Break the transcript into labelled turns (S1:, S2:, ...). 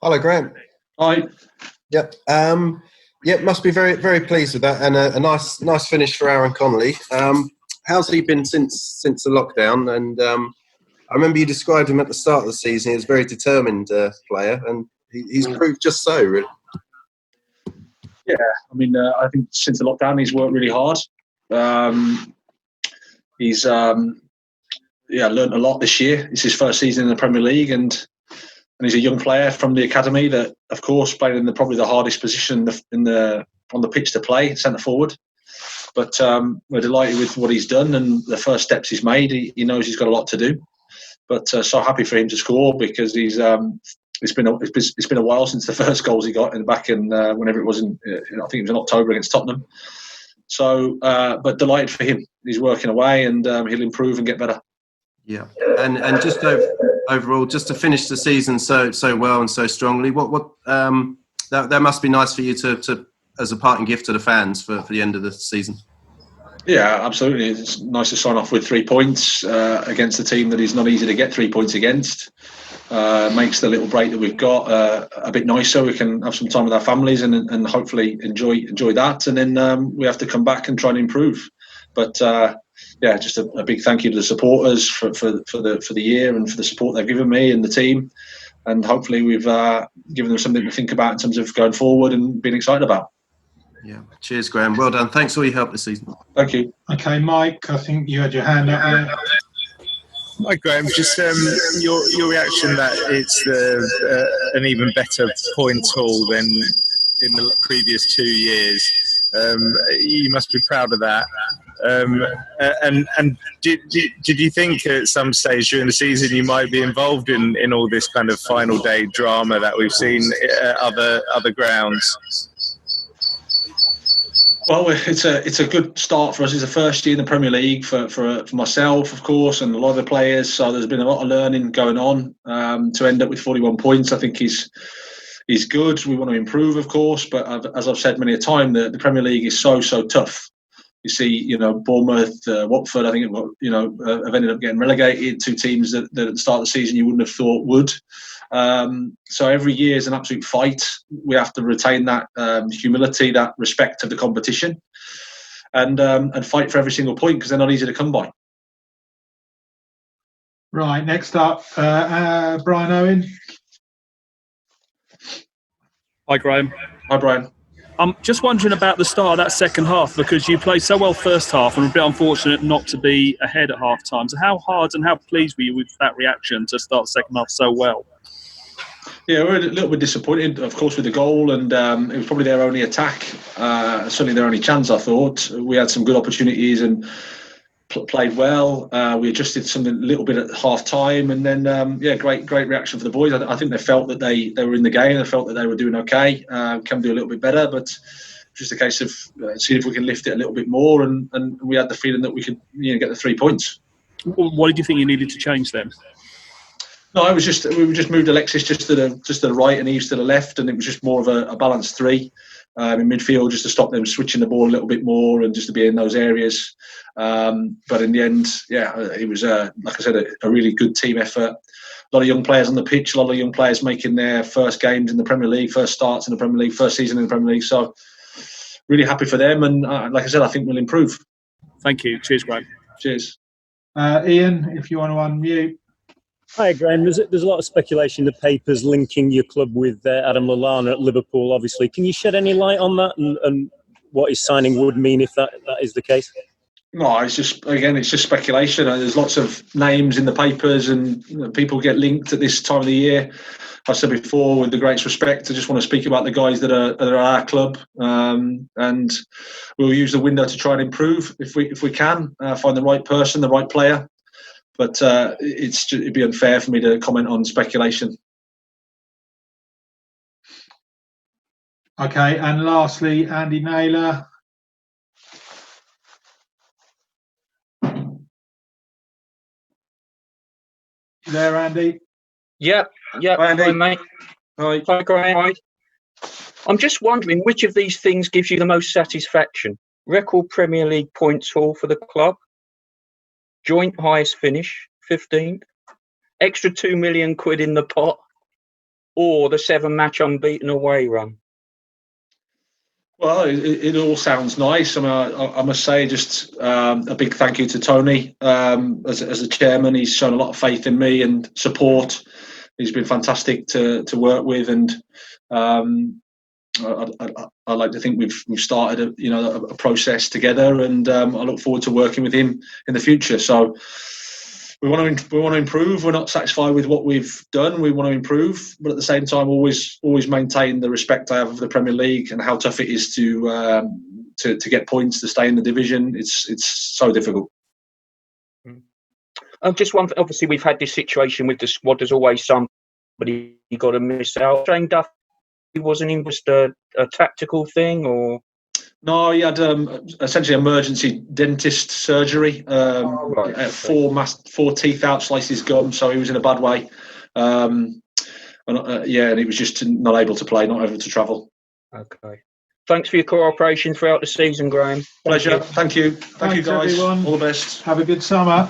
S1: Hello, Graham.
S2: Hi.
S1: Yep. Must be very, very pleased with that, and a nice finish for Aaron Connolly. How's he been since the lockdown? And I remember you described him at the start of the season. He was a very determined player, and he's proved just so. Really.
S2: Yeah, I mean, I think since the lockdown, he's worked really hard. He's learned a lot this year. It's his first season in the Premier League, and he's a young player from the academy that, of course, played in probably the hardest position on the pitch to play, centre forward. But we're delighted with what he's done and the first steps he's made. He knows he's got a lot to do, but so happy for him to score because he's. It's been a while since the first goals he got back in whenever it was I think it was in October against Tottenham. So, but delighted for him. He's working away and he'll improve and get better.
S1: Yeah, and just overall, just to finish the season so well and so strongly, that must be nice for you to as a parting gift to the fans for the end of the season.
S2: Yeah, absolutely. It's nice to sign off with 3 points against a team that is not easy to get 3 points against. Makes the little break that we've got a bit nicer. We can have some time with our families and hopefully enjoy that. And then we have to come back and try and improve. But just a big thank you to the supporters for the year and for the support they've given me and the team. And hopefully we've given them something to think about in terms of going forward and being excited about.
S1: Yeah. Cheers, Graham. Well done. Thanks for all your help this season.
S2: Thank you.
S3: Okay, Mike, I think you had your hand up there.
S4: Hi, Graham. Just your reaction that it's an even better point haul than in the previous 2 years. You must be proud of that. And did you think at some stage during the season you might be involved in all this kind of final day drama that we've seen at other grounds?
S2: Well, it's a good start for us. It's the first year in the Premier League for myself, of course, and a lot of the players. So there's been a lot of learning going on. To end up with 41 points, I think is good. We want to improve, of course, but as I've said many a time, the Premier League is so tough. You see, Bournemouth, Watford, I think, have ended up getting relegated. 2 teams that at the start of the season you wouldn't have thought would. So every year is an absolute fight. We have to retain that humility, that respect of the competition, and fight for every single point because they're not easy to come by.
S3: Right, next up, Brian Owen.
S5: Hi, Graham.
S2: Hi, Brian.
S5: I'm just wondering about the start of that second half because you played so well first half and were a bit unfortunate not to be ahead at half time. So how hard and how pleased were you with that reaction to start the second half so well?
S2: Yeah, we're a little bit disappointed, of course, with the goal, and it was probably their only attack, certainly their only chance, I thought. We had some good opportunities and played well. We adjusted something a little bit at half-time, and then, great reaction for the boys. I think they felt that they were in the game. They felt that they were doing okay. Can do a little bit better, but just a case of seeing if we can lift it a little bit more, and we had the feeling that we could get the 3 points.
S5: What did you think you needed to change then?
S2: No, we just moved Alexis just to the right and Eves to the left, and it was just more of a balanced 3 in midfield, just to stop them switching the ball a little bit more and just to be in those areas. But in the end, it was like I said, a really good team effort. A lot of young players on the pitch, a lot of young players making their first games in the Premier League, first starts in the Premier League, first season in the Premier League. So really happy for them, and like I said, I think we'll improve.
S5: Thank you. Cheers, Graham.
S2: Cheers.
S3: Ian, if you want to unmute.
S6: Hi, Graham. There's a lot of speculation in the papers linking your club with Adam Lallana at Liverpool, obviously. Can you shed any light on that and what his signing would mean if that is the case?
S2: No, it's just speculation. There's lots of names in the papers and people get linked at this time of the year. I said before, with the greatest respect, I just want to speak about the guys that are at our club, and we'll use the window to try and improve if we can find the right person, the right player. But it'd be unfair for me to comment on speculation.
S3: Okay, and lastly, Andy Naylor. You there, Andy?
S7: Yep.
S2: Hi, Andy.
S7: Hi, mate.
S2: Hi.
S7: Hi, Graham. I'm just wondering which of these things gives you the most satisfaction? Record Premier League points haul for the club? Joint highest finish, 15th. Extra £2 million in the pot, or the 7-match unbeaten away run?
S2: Well, it all sounds nice. I must say, just a big thank you to Tony as a chairman. He's shown a lot of faith in me and support. He's been fantastic to work with, and I like to think we've started a process together, and I look forward to working with him in the future. So we want to improve. We're not satisfied with what we've done. We want to improve, but at the same time, always maintain the respect I have of the Premier League and how tough it is to get points to stay in the division. It's so difficult.
S7: Just one. Obviously, we've had this situation with the squad. There's always somebody you got to miss out. Shane Duffy wasn't in just a tactical thing, or?
S2: No, he had essentially emergency dentist surgery. Four teeth out, sliced his gum, so he was in a bad way. And he was just not able to play, not able to travel.
S7: Okay. Thanks for your cooperation throughout the season, Graham.
S2: Pleasure. Thank you. Thank you, guys.
S3: Everyone.
S2: All the best.
S3: Have a good summer.